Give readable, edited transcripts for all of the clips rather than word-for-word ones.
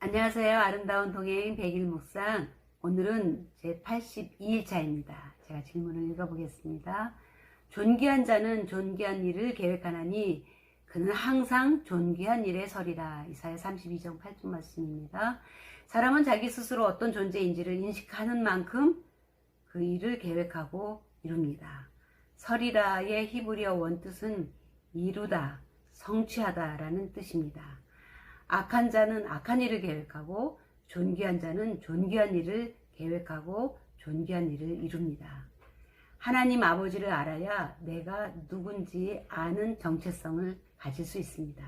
안녕하세요. 아름다운 동행 100일 묵상. 오늘은 제 82일차입니다. 제가 질문을 읽어보겠습니다. 존귀한 자는 존귀한 일을 계획하나니 그는 항상 존귀한 일에 서리라. 이사야 32장 8절 말씀입니다. 사람은 자기 스스로 어떤 존재인지를 인식하는 만큼 그 일을 계획하고 이룹니다. 서리라의 히브리어 원뜻은 이루다, 성취하다 라는 뜻입니다. 악한 자는 악한 일을 계획하고 존귀한 자는 존귀한 일을 계획하고 존귀한 일을 이룹니다. 하나님 아버지를 알아야 내가 누군지 아는 정체성을 가질 수 있습니다.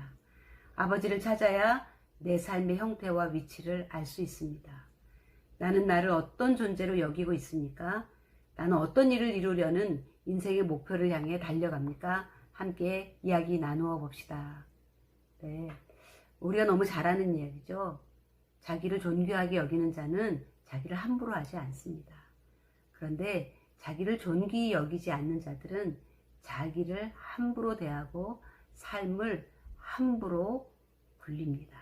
아버지를 찾아야 내 삶의 형태와 위치를 알 수 있습니다. 나는 나를 어떤 존재로 여기고 있습니까? 나는 어떤 일을 이루려는 인생의 목표를 향해 달려갑니까? 함께 이야기 나누어 봅시다. 네. 우리가 너무 잘 아는 이야기죠. 자기를 존귀하게 여기는 자는 자기를 함부로 하지 않습니다. 그런데 자기를 존귀히 여기지 않는 자들은 자기를 함부로 대하고 삶을 함부로 굴립니다.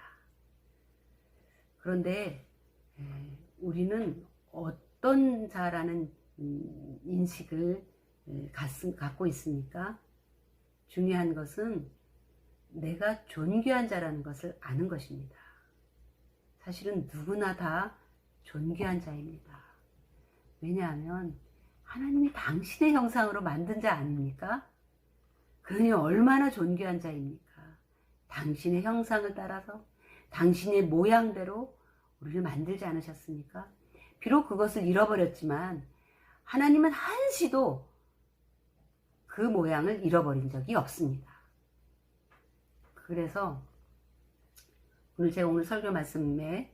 그런데 우리는 어떤 자라는 인식을 갖고 있습니까? 중요한 것은 내가 존귀한 자라는 것을 아는 것입니다. 사실은 누구나 다 존귀한 자입니다. 왜냐하면 하나님이 당신의 형상으로 만든 자 아닙니까? 그러니 얼마나 존귀한 자입니까? 당신의 형상을 따라서 당신의 모양대로 우리를 만들지 않으셨습니까? 비록 그것을 잃어버렸지만 하나님은 한시도 그 모양을 잃어버린 적이 없습니다. 그래서 제가 오늘 설교 말씀에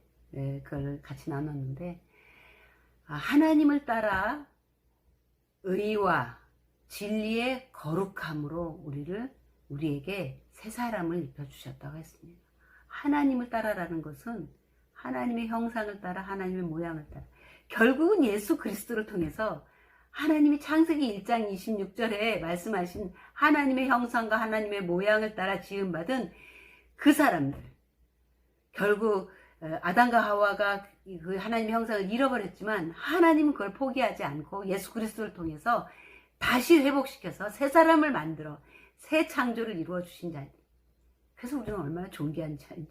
그걸 같이 나눴는데, 하나님을 따라 의와 진리의 거룩함으로 우리에게 새 사람을 입혀주셨다고 했습니다. 하나님을 따라라는 것은 하나님의 형상을 따라, 하나님의 모양을 따라, 결국은 예수 그리스도를 통해서 하나님이 창세기 1장 26절에 말씀하신 하나님의 형상과 하나님의 모양을 따라 지음받은 그 사람들, 결국 아담과 하와가 그 하나님의 형상을 잃어버렸지만 하나님은 그걸 포기하지 않고 예수 그리스도를 통해서 다시 회복시켜서 새 사람을 만들어 새 창조를 이루어 주신 자입니다. 그래서 우리는 얼마나 존귀한 자인지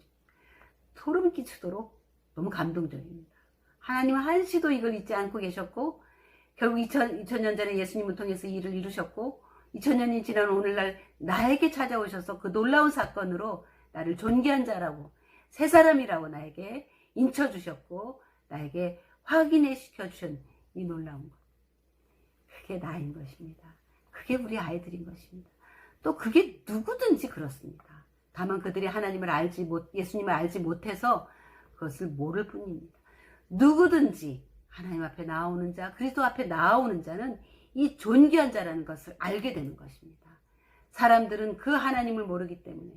소름 끼치도록 너무 감동적입니다. 하나님은 한시도 이걸 잊지 않고 계셨고, 결국 2000년 전에 예수님을 통해서 이 일을 이루셨고, 2000년이 지난 오늘날 나에게 찾아오셔서 그 놀라운 사건으로 나를 존귀한 자라고, 새 사람이라고 나에게 인쳐주셨고, 나에게 확인해 시켜주신 이 놀라운 것. 그게 나인 것입니다. 그게 우리 아이들인 것입니다. 또 그게 누구든지 그렇습니다. 다만 그들이 예수님을 알지 못해서 그것을 모를 뿐입니다. 누구든지 하나님 앞에 나오는 자, 그리스도 앞에 나오는 자는 이 존귀한 자라는 것을 알게 되는 것입니다. 사람들은 그 하나님을 모르기 때문에,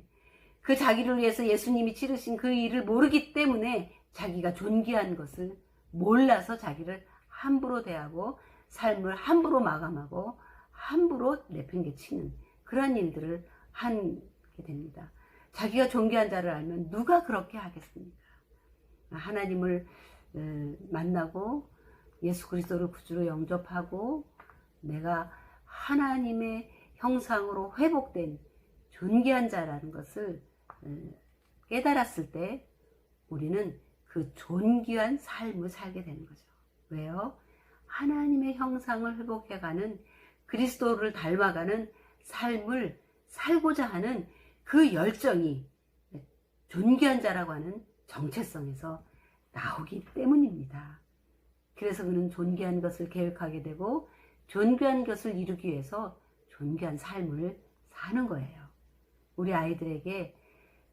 그 자기를 위해서 예수님이 치르신 그 일을 모르기 때문에 자기가 존귀한 것을 몰라서 자기를 함부로 대하고 삶을 함부로 마감하고 함부로 내팽개치는 그런 일들을 하게 됩니다. 자기가 존귀한 자를 알면 누가 그렇게 하겠습니까? 하나님을 만나고 예수 그리스도를 구주로 영접하고 내가 하나님의 형상으로 회복된 존귀한 자라는 것을 깨달았을 때 우리는 그 존귀한 삶을 살게 되는 거죠. 왜요? 하나님의 형상을 회복해가는, 그리스도를 닮아가는 삶을 살고자 하는 그 열정이 존귀한 자라고 하는 정체성에서 나오기 때문입니다. 그래서 그는 존귀한 것을 계획하게 되고 존귀한 것을 이루기 위해서 존귀한 삶을 사는 거예요. 우리 아이들에게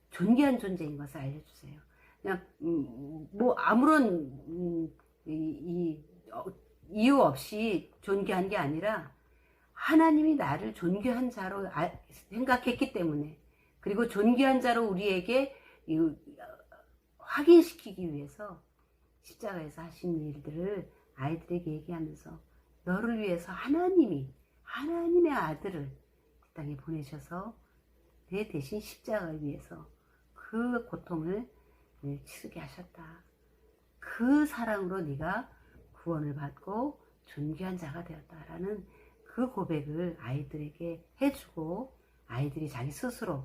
존귀한 존재인 것을 알려주세요. 그냥 아무런 이유 없이 존귀한 게 아니라 하나님이 나를 존귀한 자로 생각했기 때문에, 그리고 존귀한 자로 우리에게 확인시키기 위해서 십자가에서 하신 일들을 아이들에게 얘기하면서, 너를 위해서 하나님의 아들을 이 땅에 보내셔서 내 대신 십자가를 위해서 그 고통을 치르게 하셨다. 그 사랑으로 네가 구원을 받고 존귀한 자가 되었다라는 그 고백을 아이들에게 해주고, 아이들이 자기 스스로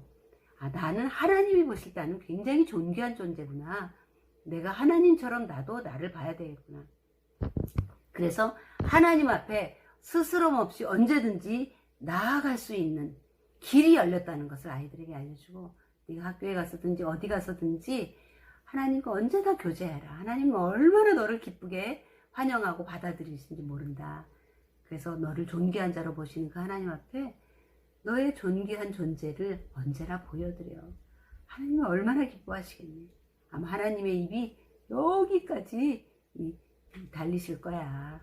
나는 하나님이 보실 때는 굉장히 존귀한 존재구나. 내가 하나님처럼 나도 나를 봐야 되겠구나. 그래서 하나님 앞에 스스럼 없이 언제든지 나아갈 수 있는 길이 열렸다는 것을 아이들에게 알려주고, 네가 학교에 가서든지 어디 가서든지 하나님과 언제나 교제해라. 하나님은 얼마나 너를 기쁘게 환영하고 받아들이시는지 모른다. 그래서 너를 존귀한 자로 보시는 그 하나님 앞에 너의 존귀한 존재를 언제나 보여드려. 하나님은 얼마나 기뻐하시겠니? 아마 하나님의 입이 여기까지 달리실 거야.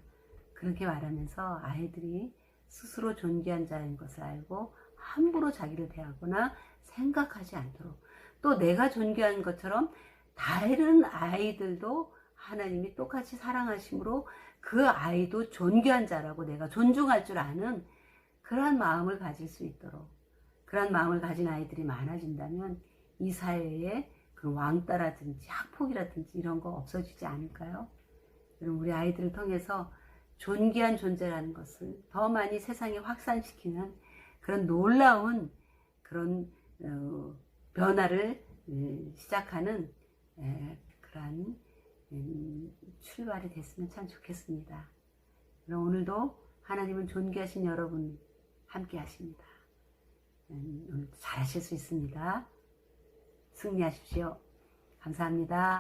그렇게 말하면서 아이들이 스스로 존귀한 자인 것을 알고 함부로 자기를 대하거나 생각하지 않도록, 또 내가 존귀한 것처럼 다른 아이들도 하나님이 똑같이 사랑하심으로 그 아이도 존귀한 자라고 내가 존중할 줄 아는 그러한 마음을 가질 수 있도록, 그러한 마음을 가진 아이들이 많아진다면 이 사회에 그 왕따라든지 학폭이라든지 이런 거 없어지지 않을까요? 여러분, 우리 아이들을 통해서 존귀한 존재라는 것을 더 많이 세상에 확산시키는 그런 놀라운 그런 변화를 시작하는 그러한 출발이 됐으면 참 좋겠습니다. 그럼 오늘도 하나님은 존귀하신 여러분 함께 하십니다. 오늘도 잘하실 수 있습니다. 승리하십시오. 감사합니다.